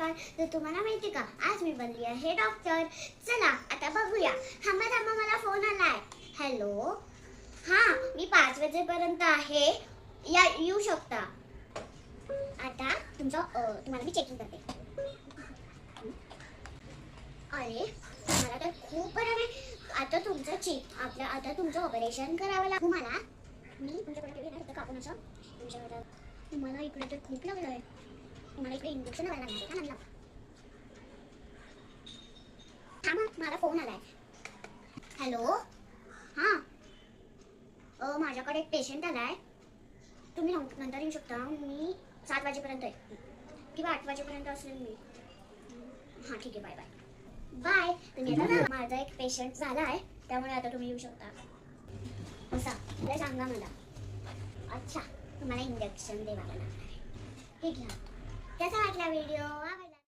नमस्कार. तर तुम्हाला माहिती का आज मी बनली आहे डॉक्टर. चला आता बघूया. थांबा थांबा मला फोन आलाय. हॅलो. हां मी 5 वाजेपर्यंत आहे. या येऊ शकता. आता तुम्हाला मी चेकिंग करते. अरे मला तर खूप बरं आहे. आता तुमचं ऑपरेशन करावं लागेल. मी तुमच्याकडे येणार होतं कापून असं तुमच्याकडे. तुम्हाला इकडे तर खूप लागलं आहे. तुम्हाला इकडे इंजेक्शन व्हायला लागणार आहे का? थांबा मला फोन आलाय. हॅलो. हां माझ्याकडे एक पेशंट आलाय. तुम्ही नंतर येऊ शकता. मी 7 वाजेपर्यंत आहे किंवा 8 वाजेपर्यंत असेल मी. हां ठीक आहे. Bye bye bye. तुम्ही आता माझा एक पेशंट झाला आहे त्यामुळे आता तुम्ही येऊ शकता. असं सांगा मला. अच्छा तुम्हाला इंजेक्शन द्यावं लागणार आहे. ठीक आहे. कसा वाटला व्हिडिओ?